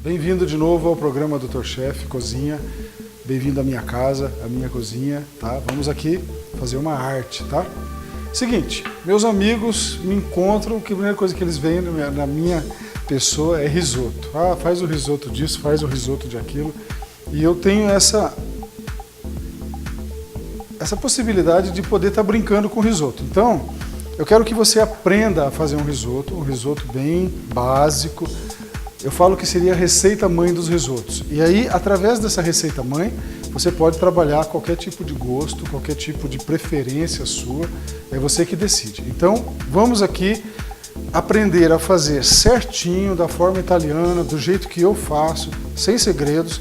Bem-vindo de novo ao programa Dr. Chef Cozinha. Bem-vindo à minha casa, à minha cozinha, tá? Vamos aqui fazer uma arte, tá? Seguinte, meus amigos me encontram, que a primeira coisa que eles veem na minha pessoa é risoto. Ah, faz o risoto disso, faz o risoto de aquilo. E eu tenho essa possibilidade de poder estar brincando com risoto. Então, eu quero que você aprenda a fazer um risoto bem básico. Eu falo que seria a receita mãe dos risotos. E aí, através dessa receita mãe, você pode trabalhar qualquer tipo de gosto, qualquer tipo de preferência sua, é você que decide. Então, vamos aqui aprender a fazer certinho, da forma italiana, do jeito que eu faço, sem segredos,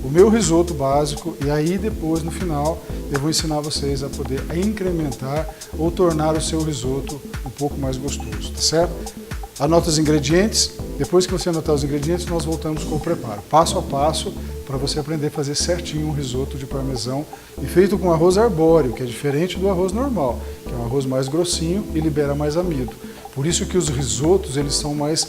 o meu risoto básico, e aí depois, no final, eu vou ensinar vocês a poder incrementar ou tornar o seu risoto um pouco mais gostoso, tá certo? Anota os ingredientes, depois que você anotar os ingredientes, nós voltamos com o preparo, passo a passo, para você aprender a fazer certinho um risoto de parmesão e feito com arroz arbóreo, que é diferente do arroz normal, que é um arroz mais grossinho e libera mais amido. Por isso que os risotos eles são mais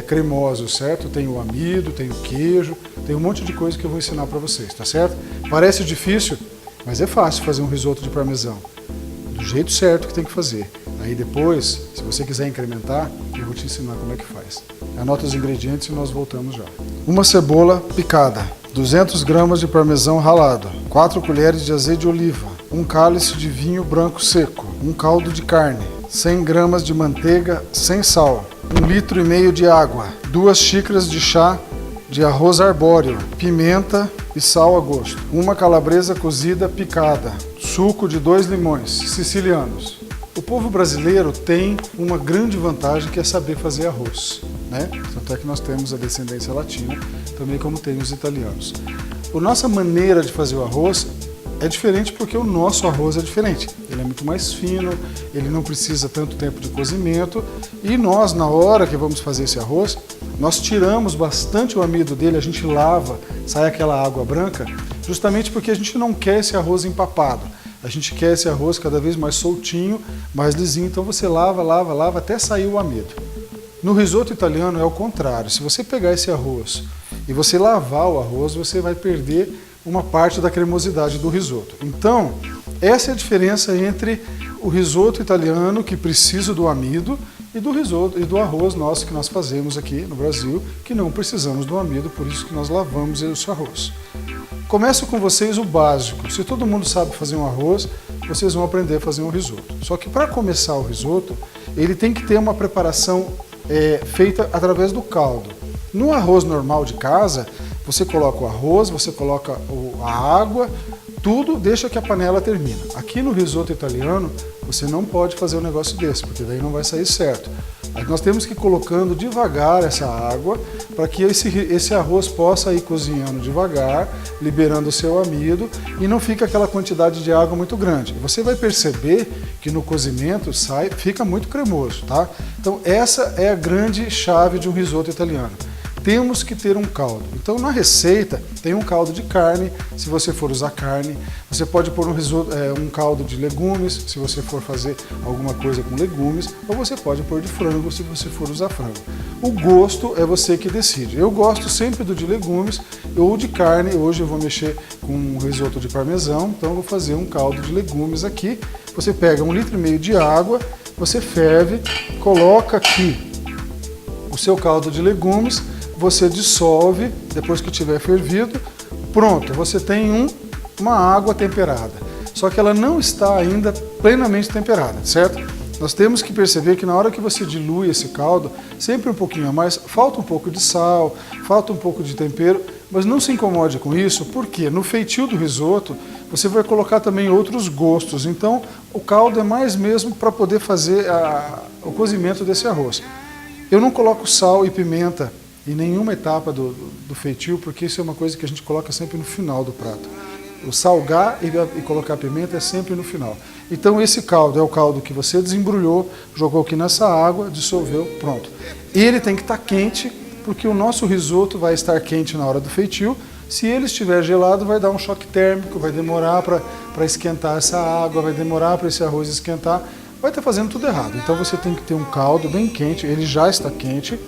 cremosos, certo? Tem o amido, tem o queijo, tem um monte de coisa que eu vou ensinar para vocês, tá certo? Parece difícil, mas é fácil fazer um risoto de parmesão, do jeito certo que tem que fazer. Aí depois, se você quiser incrementar, eu vou te ensinar como é que faz. Anota os ingredientes e nós voltamos já. Uma cebola picada, 200 gramas de parmesão ralado, 4 colheres de azeite de oliva, 1 cálice de vinho branco seco, 1 caldo de carne, 100 gramas de manteiga sem sal, 1,5 litro de água, 2 xícaras de chá de arroz arbóreo, pimenta e sal a gosto, 1 calabresa cozida picada, suco de 2 limões sicilianos. O povo brasileiro tem uma grande vantagem que é saber fazer arroz, né? Tanto é que nós temos a descendência latina, também como tem os italianos. A nossa maneira de fazer o arroz é diferente porque o nosso arroz é diferente. Ele é muito mais fino, ele não precisa tanto tempo de cozimento e nós, na hora que vamos fazer esse arroz, nós tiramos bastante o amido dele, a gente lava, sai aquela água branca, justamente porque a gente não quer esse arroz empapado. A gente quer esse arroz cada vez mais soltinho, mais lisinho, então você lava, lava, lava até sair o amido. No risoto italiano é o contrário. Se você pegar esse arroz e você lavar o arroz, você vai perder uma parte da cremosidade do risoto. Então, essa é a diferença entre o risoto italiano, que precisa do amido, e do risoto e do arroz nosso que nós fazemos aqui no Brasil, que não precisamos do amido, por isso que nós lavamos esse arroz. Começo com vocês o básico. Se todo mundo sabe fazer um arroz, vocês vão aprender a fazer um risoto. Só que para começar o risoto, ele tem que ter uma preparação feita através do caldo. No arroz normal de casa, você coloca o arroz, você coloca a água, tudo deixa que a panela termina. Aqui no risoto italiano, você não pode fazer um negócio desse, porque daí não vai sair certo. Aí nós temos que ir colocando devagar essa água para que esse arroz possa ir cozinhando devagar, liberando o seu amido e não fica aquela quantidade de água muito grande. Você vai perceber que no cozimento fica muito cremoso, tá? Então essa é a grande chave de um risoto italiano. Temos que ter um caldo. Então na receita tem um caldo de carne, se você for usar carne. Você pode pôr um caldo de legumes, se você for fazer alguma coisa com legumes, ou você pode pôr de frango, se você for usar frango. O gosto é você que decide. Eu gosto sempre do de legumes ou de carne. Hoje eu vou mexer com um risoto de parmesão, então eu vou fazer um caldo de legumes aqui. Você pega 1,5 litro de água, você ferve, coloca aqui o seu caldo de legumes, você dissolve, depois que tiver fervido, pronto, você tem uma água temperada. Só que ela não está ainda plenamente temperada, certo? Nós temos que perceber que na hora que você dilui esse caldo, sempre um pouquinho a mais, falta um pouco de sal, falta um pouco de tempero, mas não se incomode com isso, porque no feitio do risoto, você vai colocar também outros gostos. Então, o caldo é mais mesmo para poder fazer o cozimento desse arroz. Eu não coloco sal e pimenta em nenhuma etapa do feitio, porque isso é uma coisa que a gente coloca sempre no final do prato. O salgar e colocar a pimenta é sempre no final. Então esse caldo é o caldo que você desembrulhou, jogou aqui nessa água, dissolveu, pronto. Ele tem que estar quente, porque o nosso risoto vai estar quente na hora do feitio. Se ele estiver gelado, vai dar um choque térmico, vai demorar para esquentar essa água, vai demorar para esse arroz esquentar, vai estar fazendo tudo errado. Então você tem que ter um caldo bem quente, ele já está quente,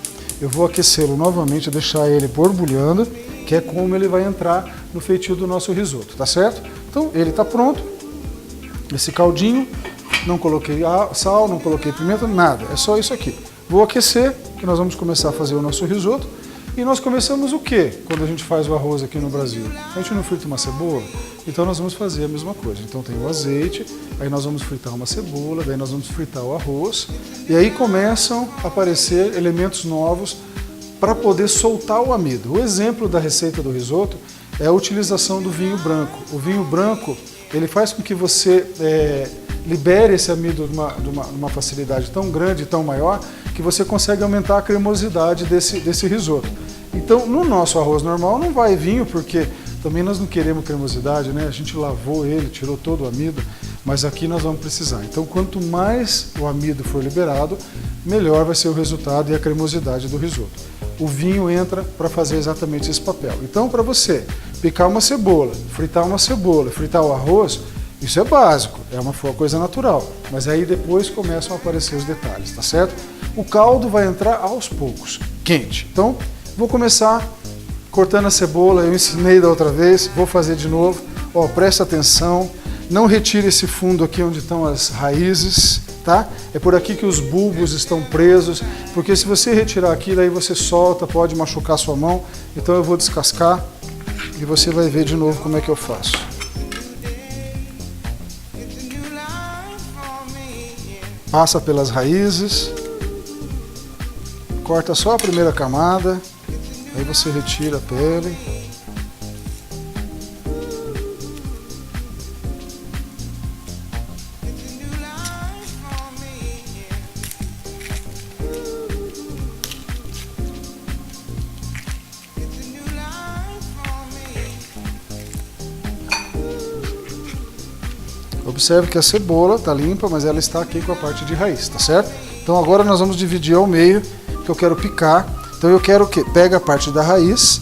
eu vou aquecê-lo novamente, deixar ele borbulhando, que é como ele vai entrar no feitio do nosso risoto, tá certo? Então ele está pronto, esse caldinho, não coloquei sal, não coloquei pimenta, nada, é só isso aqui. Vou aquecer, que nós vamos começar a fazer o nosso risoto. E nós começamos o quê quando a gente faz o arroz aqui no Brasil? A gente não frita uma cebola? Então nós vamos fazer a mesma coisa. Então tem o azeite, aí nós vamos fritar uma cebola, daí nós vamos fritar o arroz. E aí começam a aparecer elementos novos para poder soltar o amido. O exemplo da receita do risoto é a utilização do vinho branco. O vinho branco, ele faz com que você libere esse amido de uma facilidade tão grande, tão maior, que você consegue aumentar a cremosidade desse risoto. Então, no nosso arroz normal não vai vinho, porque também nós não queremos cremosidade, né? A gente lavou ele, tirou todo o amido, mas aqui nós vamos precisar. Então, quanto mais o amido for liberado, melhor vai ser o resultado e a cremosidade do risoto. O vinho entra para fazer exatamente esse papel. Então, para você picar uma cebola, fritar o arroz, isso é básico, é uma coisa natural, mas aí depois começam a aparecer os detalhes, tá certo? O caldo vai entrar aos poucos, quente. Então, vou começar cortando a cebola, eu ensinei da outra vez, vou fazer de novo. Ó, presta atenção, não retire esse fundo aqui onde estão as raízes, tá? É por aqui que os bulbos estão presos, porque se você retirar aqui, daí você solta, pode machucar sua mão. Então eu vou descascar e você vai ver de novo como é que eu faço. Passa pelas raízes, corta só a primeira camada, aí você retira a pele. Observe que a cebola está limpa, mas ela está aqui com a parte de raiz, tá certo? Então agora nós vamos dividir ao meio, que eu quero picar. Então eu quero que pega a parte da raiz,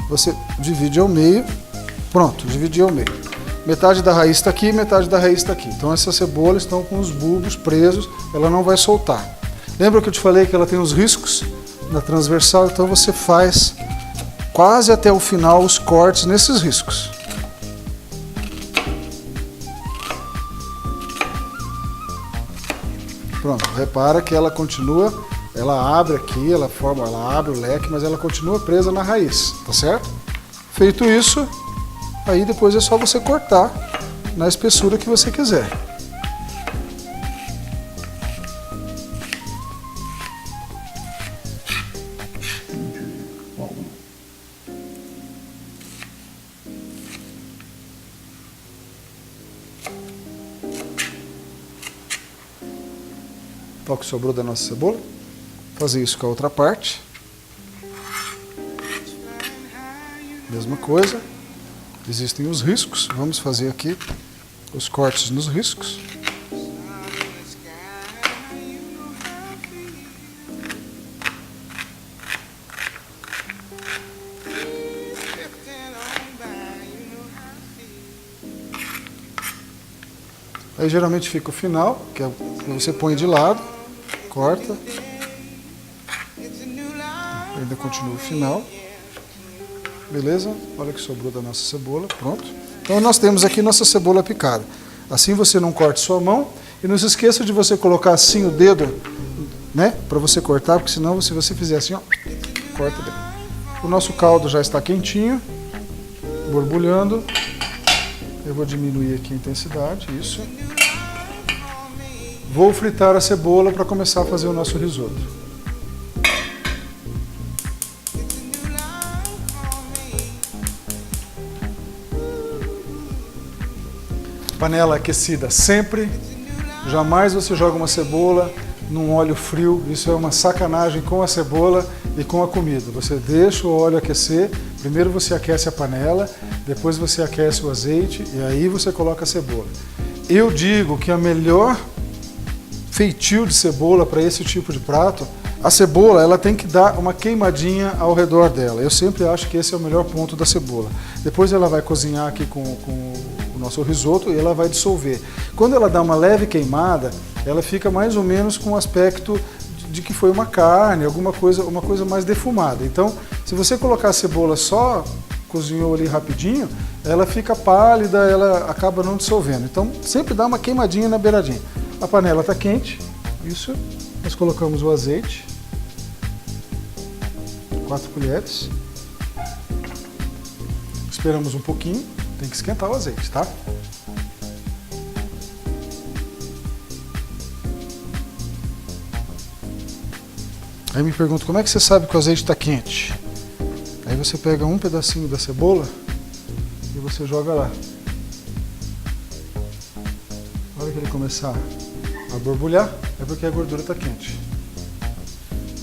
você divide ao meio, pronto, dividi ao meio. Metade da raiz está aqui, metade da raiz está aqui. Então essas cebolas estão com os bulbos presos, ela não vai soltar. Lembra que eu te falei que ela tem os riscos na transversal? Então você faz quase até o final os cortes nesses riscos. Pronto, repara que ela continua, ela abre aqui, ela abre o leque, mas ela continua presa na raiz, tá certo? Feito isso, aí depois é só você cortar na espessura que você quiser. Olha o que sobrou da nossa cebola. Fazer isso com a outra parte. Mesma coisa. Existem os riscos. Vamos fazer aqui os cortes nos riscos. Aí geralmente fica o final, que você põe de lado, corta, ainda continua o final, beleza? Olha o que sobrou da nossa cebola, pronto. Então nós temos aqui nossa cebola picada. Assim você não corte sua mão e não se esqueça de você colocar assim o dedo, né? Para você cortar, porque senão se você fizer assim, ó, corta bem. O nosso caldo já está quentinho, borbulhando. Eu vou diminuir aqui a intensidade, isso. Vou fritar a cebola para começar a fazer o nosso risoto. Panela aquecida sempre. Jamais você joga uma cebola num óleo frio. Isso é uma sacanagem com a cebola e com a comida. Você deixa o óleo aquecer. Primeiro você aquece a panela, depois você aquece o azeite e aí você coloca a cebola. Eu digo que a melhor feitio de cebola para esse tipo de prato, a cebola ela tem que dar uma queimadinha ao redor dela. Eu sempre acho que esse é o melhor ponto da cebola. Depois ela vai cozinhar aqui com o nosso risoto e ela vai dissolver. Quando ela dá uma leve queimada, ela fica mais ou menos com o aspecto de que foi uma carne, uma coisa mais defumada. Então, se você colocar a cebola só, cozinhou ali rapidinho, ela fica pálida, ela acaba não dissolvendo. Então, sempre dá uma queimadinha na beiradinha. A panela está quente, isso, nós colocamos o azeite, 4 colheres, esperamos um pouquinho, tem que esquentar o azeite, tá? Aí me pergunta, como é que você sabe que o azeite está quente? Aí você pega um pedacinho da cebola e você joga lá. Na hora que ele começar a borbulhar, é porque a gordura está quente.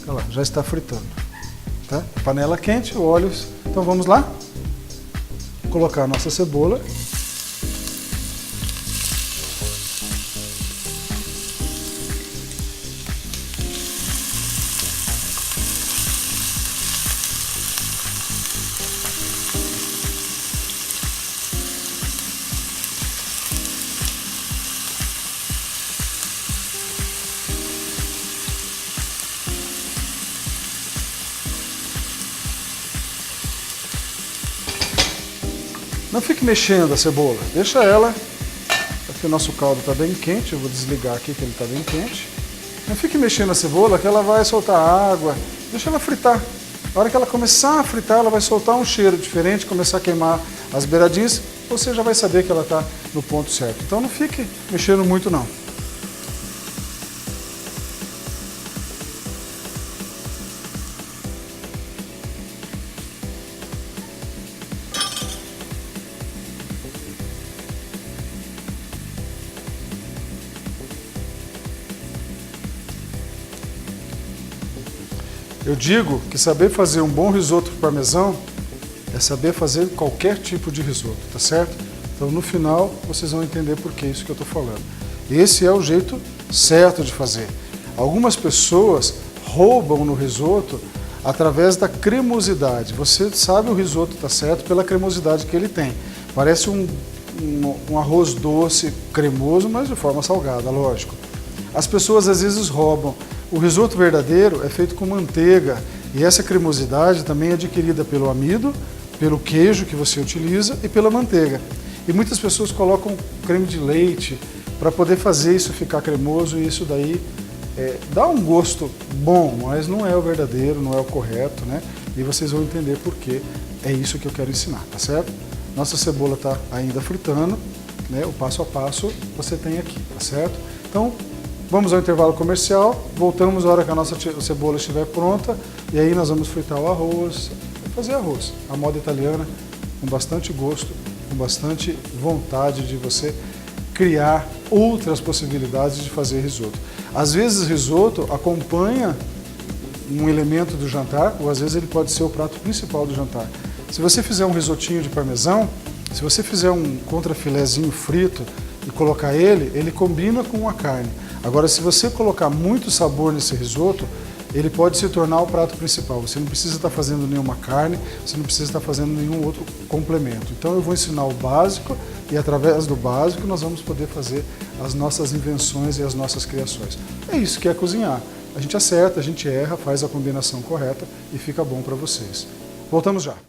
Olha lá, já está fritando. Tá? Panela quente, o óleo. Então vamos lá? Colocar a nossa cebola. Não fique mexendo a cebola, deixa ela, porque o nosso caldo está bem quente, eu vou desligar aqui que ele está bem quente. Não fique mexendo a cebola que ela vai soltar água, deixa ela fritar. A hora que ela começar a fritar, ela vai soltar um cheiro diferente, começar a queimar as beiradinhas, você já vai saber que ela está no ponto certo. Então não fique mexendo muito não. Eu digo que saber fazer um bom risoto parmesão é saber fazer qualquer tipo de risoto, tá certo? Então no final vocês vão entender por que isso que eu estou falando. Esse é o jeito certo de fazer. Algumas pessoas roubam no risoto através da cremosidade. Você sabe o risoto tá certo pela cremosidade que ele tem. Parece um arroz doce, cremoso, mas de forma salgada, lógico. As pessoas às vezes roubam. O risoto verdadeiro é feito com manteiga e essa cremosidade também é adquirida pelo amido, pelo queijo que você utiliza e pela manteiga. E muitas pessoas colocam creme de leite para poder fazer isso ficar cremoso e isso daí dá um gosto bom, mas não é o verdadeiro, não é o correto, né? E vocês vão entender por que é isso que eu quero ensinar, tá certo? Nossa cebola está ainda fritando, né? O passo a passo você tem aqui, tá certo? Então, vamos ao intervalo comercial, voltamos na hora que a nossa cebola estiver pronta e aí nós vamos fritar o arroz, fazer arroz, a moda italiana, com bastante gosto, com bastante vontade de você criar outras possibilidades de fazer risoto. Às vezes risoto acompanha um elemento do jantar, ou às vezes ele pode ser o prato principal do jantar. Se você fizer um risotinho de parmesão, se você fizer um contrafilézinho frito e colocar ele combina com a carne. Agora, se você colocar muito sabor nesse risoto, ele pode se tornar o prato principal. Você não precisa estar fazendo nenhuma carne, você não precisa estar fazendo nenhum outro complemento. Então eu vou ensinar o básico e através do básico nós vamos poder fazer as nossas invenções e as nossas criações. É isso que é cozinhar. A gente acerta, a gente erra, faz a combinação correta e fica bom para vocês. Voltamos já.